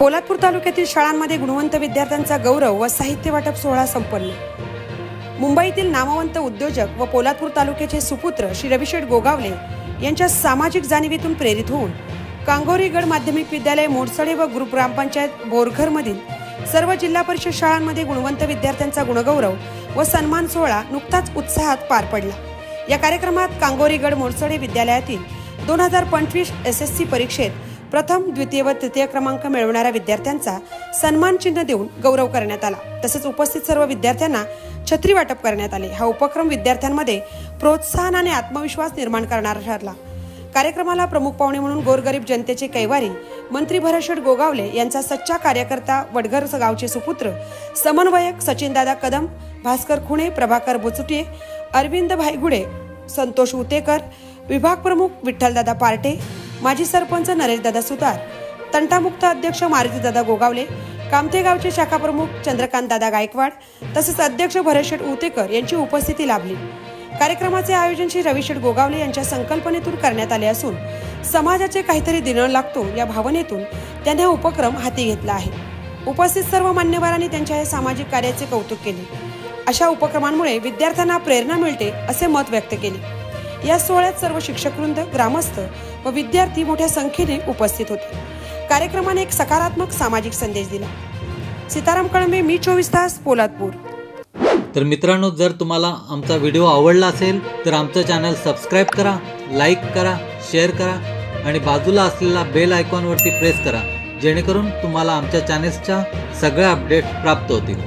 पोलादपूर तालुक्यातील शाळांमध्ये गुणवंत विद्यार्थ्यांचा गौरव व साहित्य वाटप सोहळा संपन्न। मुंबईतील नामवंत उद्योजक व पोलादपूर तालुक्याचे सुपुत्र श्री रविशेठ गोगावले यांच्या सामाजिक जाणीवेतून प्रेरित होऊन कांगोरीगड माध्यमिक विद्यालय मोडसडे व ग्रुप ग्रामपंचायत बोरघर मधील सर्व जिल्हा परिषद शाळांमध्ये गुणवंत विद्यार्थ्यांचा गुणगौरव व सन्मान सोहळा नुकताच उत्साहात पार पडला। या कार्यक्रमात कांगोरीगड मोडसडे विद्यालयातील 2025 SSC परीक्षेत प्रथम, द्वितीय व तृतीय क्रमांक मिळवणाऱ्या विद्यार्थ्यांचा सन्मान चिन्ह देऊन गौरव करण्यात आला। तसेच उपस्थित सर्व विद्यार्थ्यांना छत्री वाटप करण्यात आले। हा उपक्रम विद्यार्थ्यांमध्ये प्रोत्साहन आणि आत्मविश्वास निर्माण करणारा ठरला। कार्यक्रमाला प्रमुख पाहुणे म्हणून गोरगरीब जनतेचे कैवारी मंत्री भरतशेठ गोगावले यांचा सच्चा कार्यकर्ता वडघर गावचे सुपुत्र समन्वयक सचिनदादा कदम, भास्कर खुणे, प्रभाकर बुचुटे, अरविंद भाईगुडे, संतोष उतेकर, विभाग प्रमुख विठ्ठलदादा पार्टे, माजी सरपंच नरेशदादा सुतार, तंटामुक्त अध्यक्ष मारुतीदादा गोगावले, कामते गावचे शाखा प्रमुख चंद्रकांतदादा गायकवाड तसेच अध्यक्ष भरतशेठ उतेकर यांची उपस्थिती लाभली। कार्यक्रमाचे आयोजन श्री रविशेठ गोगावले यांच्या संकल्पनेतून करण्यात आले असून समाजाचे काहीतरी देणं लागतो या भावनेतून त्यांनी हा उपक्रम हाती घेतला आहे। उपस्थित सर्व मान्यवरांनी त्यांच्या या सामाजिक कार्याचे कौतुक केले। अशा उपक्रमांमुळे विद्यार्थ्यांना प्रेरणा मिळते असे मत व्यक्त केले। या सोहळ्यात सर्व शिक्षकवृंद, ग्रामस्थ व विद्यार्थी मोठ्या संख्येने उपस्थित होते। कार्यक्रमाने एक सकारात्मक सामाजिक संदेश दिला। सीताराम कळंबे, मी 24 तास, पोलादपूर। तर मित्रांनो, जर तुम्हाला आमचा व्हिडिओ आवडला असेल तर आमचं चॅनल सबस्क्राईब करा, लाईक करा, शेअर करा आणि बाजूला असलेला बेल आयकॉनवरती प्रेस करा, जेणेकरून तुम्हाला आमच्या चॅनेल्सच्या सगळ्या अपडेट्स प्राप्त होतील।